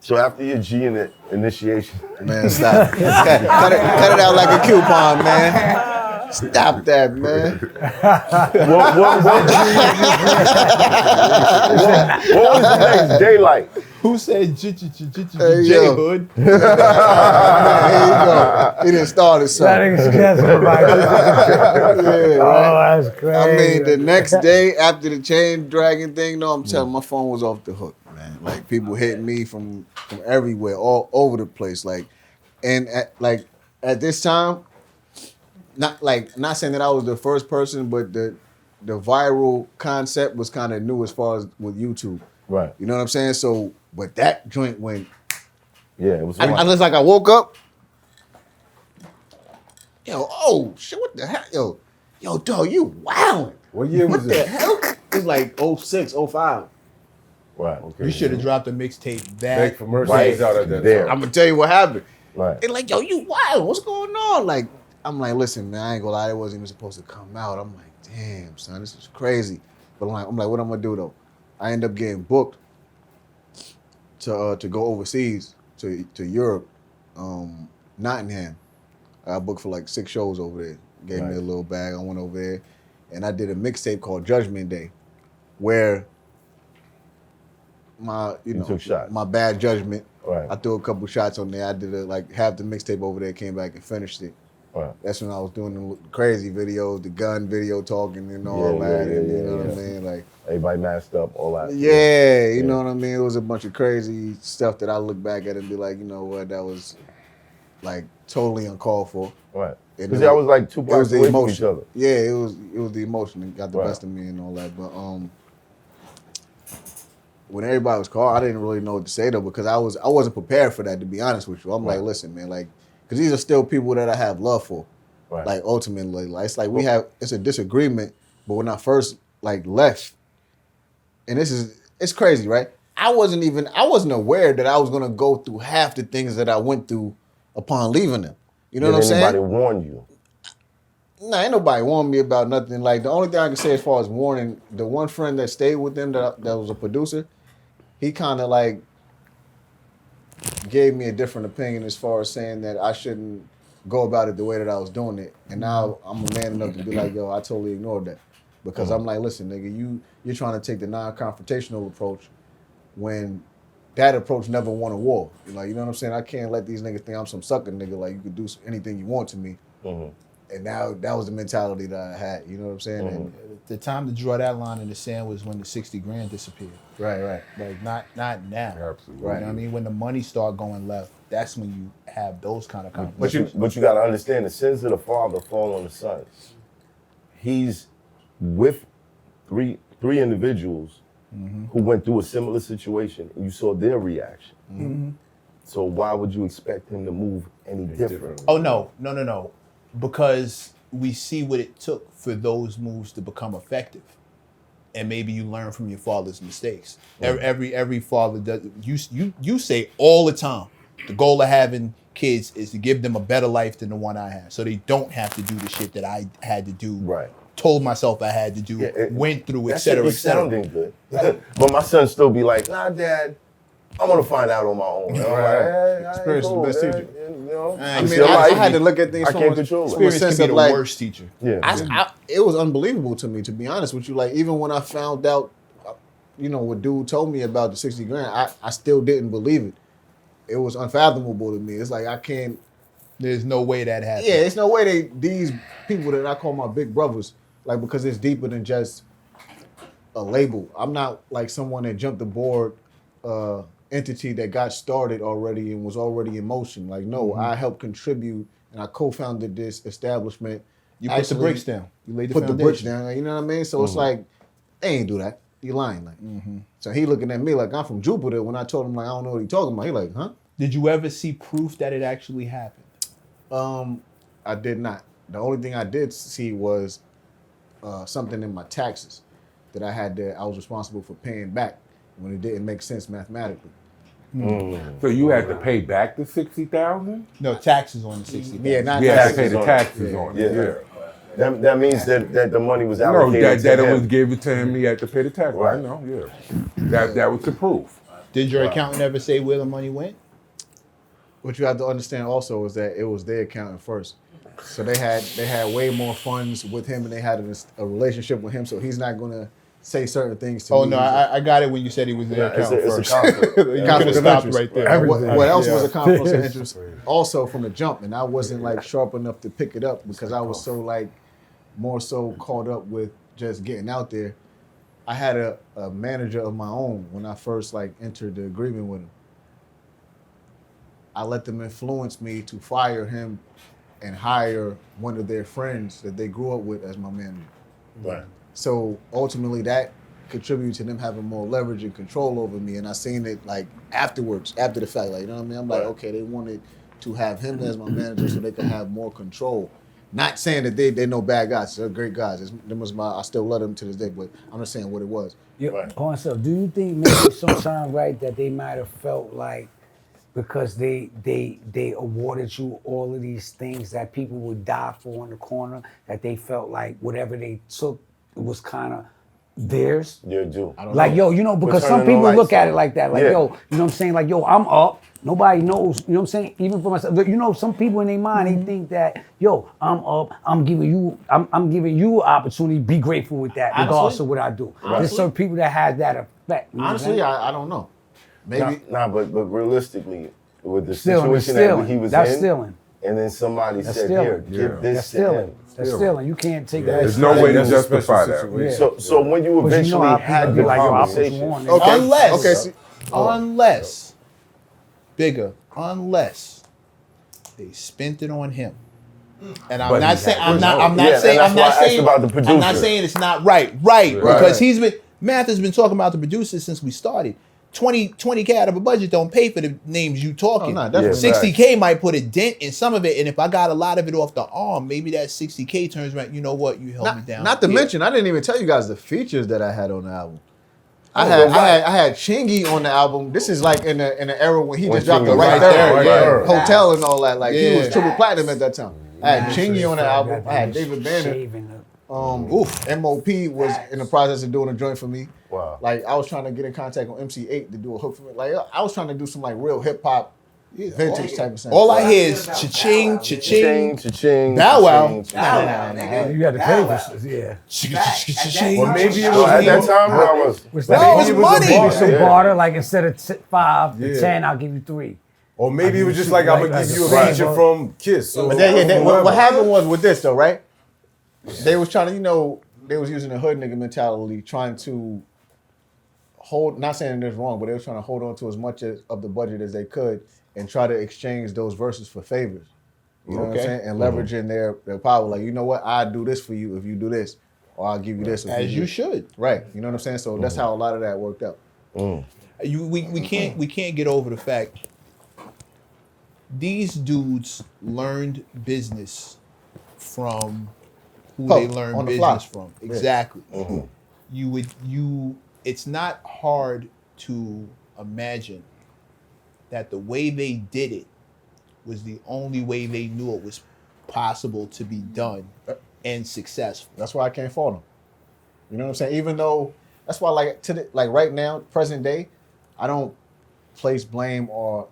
So after your G initiation, man, stop. cut it out like a coupon, man. Stop that, man. what was the next day like? Who said J-Hood? There you go. He didn't start it, so. That excessive, right? Yeah, right. Oh, that's crazy. I mean, the next day after the chain dragging thing, no, I'm telling you, my phone was off the hook, man. Like people hitting me from everywhere, all over the place. Like, and at this time, not saying that I was the first person, but the viral concept was kind of new as far as with YouTube. Right. You know what I'm saying? So, but that joint went. Yeah, it was. Unless like I woke up. Yo, oh shit! What the hell? Yo, dog, you wildin'. What year was What the it? hell? It was like 06, 05. Right. You should have dropped a mixtape Beg for Mercy Right. was out at that There. time. I'm gonna tell you what happened. Right. They're like, yo, you wild. What's going on? Like, I'm like, listen, man, I ain't gonna lie, it wasn't even supposed to come out. I'm like, damn, son, this is crazy. But I'm like, what I'm gonna do though? I end up getting booked to go overseas to Europe, Nottingham. I booked for like 6 shows over there. Gave me a little bag. I went over there, and I did a mixtape called Judgment Day, where my took shots. my bad judgment. Right. I threw a couple shots on there. I did half the mixtape over there. Came back and finished it. Right. That's when I was doing the crazy videos, the gun video talking and all that. And you know what I mean? Like everybody masked up, all that. yeah, you know what I mean? It was a bunch of crazy stuff that I look back at and be like, you know what, that was like totally uncalled for. Right. And Because that was like 2 blocks away from each emotion. other. Yeah, it was the emotion that got the Right. best of me and all that. But when everybody was called, I didn't really know what to say though, because I wasn't prepared for that, to be honest with you. I'm like, listen, man, like, because these are still people that I have love for. Right. Like ultimately, like it's like it's a disagreement, but when I first like left, and it's crazy, right? I wasn't aware that I was gonna go through half the things that I went through upon leaving them. You know what I'm saying? Anybody warned you? Nah, ain't nobody warned me about nothing. Like the only thing I can say as far as warning, the one friend that stayed with them that was a producer, he kind of like gave me a different opinion as far as saying that I shouldn't go about it the way that I was doing it. And now I'm a man enough to be like, yo, I totally ignored that. Because I'm like, listen, nigga, you're trying to take the non-confrontational approach when that approach never won a war. Like, you know what I'm saying? I can't let these niggas think I'm some sucker nigga, like you could do anything you want to me. And now that was the mentality that I had, you know what I'm saying? And The time to draw that line in the sand was when the 60 grand disappeared. right. Like not now. Absolutely. You know what I mean? When the money start going left, that's when you have those kind of conversations. But you got to understand, the sins of the father fall on the sons. He's with three individuals who went through a similar situation, and you saw their reaction. So why would you expect him to move any different? Oh, no. Because we see what it took for those moves to become effective. And maybe you learn from your father's mistakes. Every father does. You say all the time, the goal of having kids is to give them a better life than the one I had, so they don't have to do the shit that I had to do. Right. Told myself I had to do, went through, et cetera, et It's cetera. sounding good. But my son still be like, nah, Dad, I want to find out on my own. Experience is the best teacher. You know? I mean, I had to look at things I from can't a control it. Experience sense can be of the like, worst teacher. Yeah. it was unbelievable to me, to be honest with you. Like, even when I found out, you know, what dude told me about the 60 grand, I still didn't believe it. It was unfathomable to me. It's like, I can't. There's no way that happened. Yeah, it's no way these people that I call my big brothers, like, because it's deeper than just a label. I'm not like someone that jumped aboard entity that got started already and was already in motion. Like, no, I helped contribute and I co-founded this establishment. You put the bricks down. You laid the put foundation. the bricks down. Like, you know what I mean? So it's like, they ain't do that. You lying. Like, so he looking at me like I'm from Jupiter. When I told him like I don't know what he talking about, he like, huh? Did you ever see proof that it actually happened? I did not. The only thing I did see was something in my taxes that I was responsible for paying back when it didn't make sense mathematically. So you had to pay back the $60,000? No, taxes on the 60. Yeah, not You had to pay taxes. the taxes on it. Yeah. That means that the money was No, allocated that to it him. was given to him. He had to pay the tax. Right. I know. Yeah. That was the proof. Did your Wow. accountant ever say where the money went? What you have to understand also is that it was their accountant first. So they had way more funds with him, and they had a relationship with him. So he's not gonna say certain things to me. Oh no, I got it when you said he was their Nah, it's accountant a first. conflict. You could have Conflict of stopped interest. right there. And what else was a conflict of Yeah. interest? Also from the jump, and I wasn't like sharp enough to pick it up because I was so like more so caught up with just getting out there. I had a manager of my own when I first like entered the agreement with him. I let them influence me to fire him and hire one of their friends that they grew up with as my manager. Right. So ultimately that contributed to them having more leverage and control over me. And I seen it like afterwards, after the fact, like, you know what I mean? I'm like, Right. okay, they wanted to have him as my manager so they could have more control. Not saying that they're no bad guys, they're great guys. I still love them to this day, but I'm just saying what it was. Right. Point so, do you think maybe sometime, right, that they might have felt like because they awarded you all of these things that people would die for in the corner, that they felt like whatever they took was kind of theirs? You're due. Like, yo, you know, because We're some turning people the look lights at on. it like that. Like, Yeah. yo, you know what I'm saying? Like, yo, I'm up. Nobody knows. You know what I'm saying? Even for myself. You know, some people in their mind, they think that, yo, I'm up. I'm giving you an opportunity. Be grateful with that, regardless of what I do. There's certain people that has that effect. You know what I'm Honestly, saying? I don't know. Maybe But realistically, with the Stealing is situation that he stealing. was That's in, stealing. and then somebody That's said, stealing. "Here, give this That's to him." stealing. That's stealing. You can't take that. There's no way to That's a special justify that. situation. So when you But you know eventually how had people the be like, yo, I put you conversation, on. Okay. Unless, Okay, see- unless, bigger, unless they spent it on him. And I'm But not he saying had- I'm not Yeah, and saying that's I'm why I not asked saying about the I'm not producer. saying it's not right. Because Math has been talking about the producers since we started. 20K out of a budget don't pay for the names you talking. Oh, no, definitely. 60K might put a dent in some of it, and if I got a lot of it off the arm, maybe that 60K turns around. You know what? You held me down. Not to Yeah. mention, I didn't even tell you guys the features that I had on the album. I right. had Chingy on the album. This is like in the era when he When just dropped the Chingy right was there, right there. Hotel and all that. Like he Yeah. was triple platinum at that time. I had Chingy on the album. I had David Banner. Shaving the- MOP was in the process of doing a joint for me. Wow. Like I was trying to get in contact with MC8 to do a hook for me. Like I was trying to do some like real hip hop, vintage type of sound. All I hear is cha-ching, cha-ching, Cha-ching, cha-ching, Bow Wow. cha-ching, cha-ching. You had to pay for shit, yeah. cha-ching. Or maybe it So at that was time, I was. Which No, that it was maybe money. Maybe some Yeah. barter, like instead of 5 to Yeah. 10, I'll give you 3. Or maybe it was just like, I'm going to give you a Right. feature from Kiss. Or But what whoever. happened was with this though, right? They was trying to, they was using the hood nigga mentality, trying to hold, not saying it's wrong, but they was trying to hold on to as much of the budget as they could and try to exchange those verses for favors. You know what I'm Okay. saying? And leveraging their power. Like, you know what? I'll do this for you if you do this. Or I'll give you this. If As do you this. should. Right. You know what I'm saying? So that's how a lot of that worked out. We can't get over the fact these dudes learned business from who they Puff, learned on the fly. business from. Exactly. It's not hard to imagine that the way they did it was the only way they knew it was possible to be done and successful. That's why I can't fault them. You know what I'm saying? Even though that's why, like right now, present day, I don't place blame or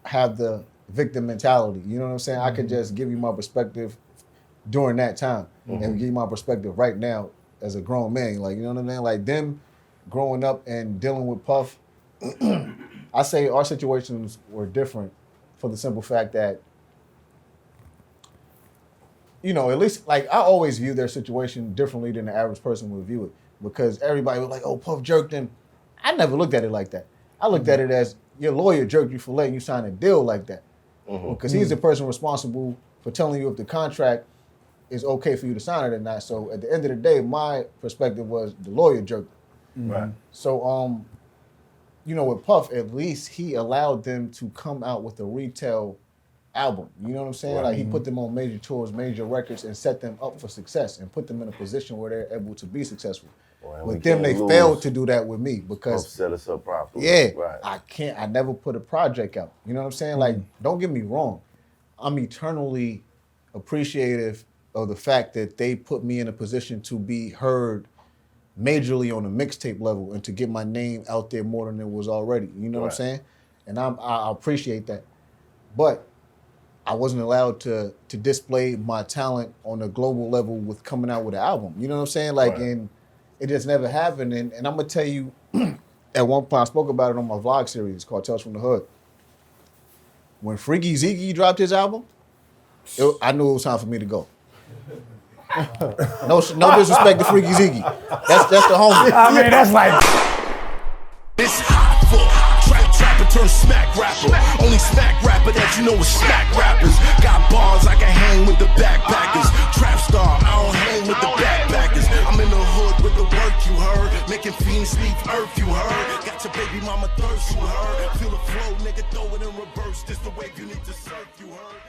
have the victim mentality. You know what I'm saying? I could just give you my perspective during that time and give you my perspective right now as a grown man. Like, you know what I mean? Like them growing up and dealing with Puff, I say our situations were different for the simple fact that, you know, at least like I always view their situation differently than the average person would view it, because everybody was like, "Oh, Puff jerked him." I never looked at it like that. I looked at it as your lawyer jerked you for letting you sign a deal like that, because he's the person responsible for telling you if the contract is okay for you to sign it or not. So at the end of the day, my perspective was the lawyer jerked him. Right. So you know, with Puff, at least he allowed them to come out with a retail album. You know what I'm saying? Right. Like he put them on major tours, major records, and set them up for success and put them in a position where they're able to be successful. Right, we With them, can't they lose. failed to do that with me Puff because set us up properly. yeah, Right. I never put a project out. You know what I'm saying? Like, don't get me wrong. I'm eternally appreciative of the fact that they put me in a position to be heard majorly on a mixtape level and to get my name out there more than it was already. You know what I'm Right. saying? And I appreciate that. But I wasn't allowed to display my talent on a global level with coming out with an album. You know what I'm saying? Like, Right. and it just never happened. And I'm gonna tell you, at one point I spoke about it on my vlog series called Tales from the Hood. When Freaky Ziggy dropped his album, I knew it was time for me to go. No disrespect to Freaky Ziggy. That's the homie. I mean, that's like. It's hot for trapper turn smack rapper. Only smack rapper that you know is smack rappers. Got bars I can hang with the backpackers. Trap star, I don't hang with the backpackers. I'm in the hood with the work you heard. Making fiends leave earth you heard. Got your baby mama thirst you heard. Feel the flow, nigga, throw it in reverse. This the wave you need to surf you heard.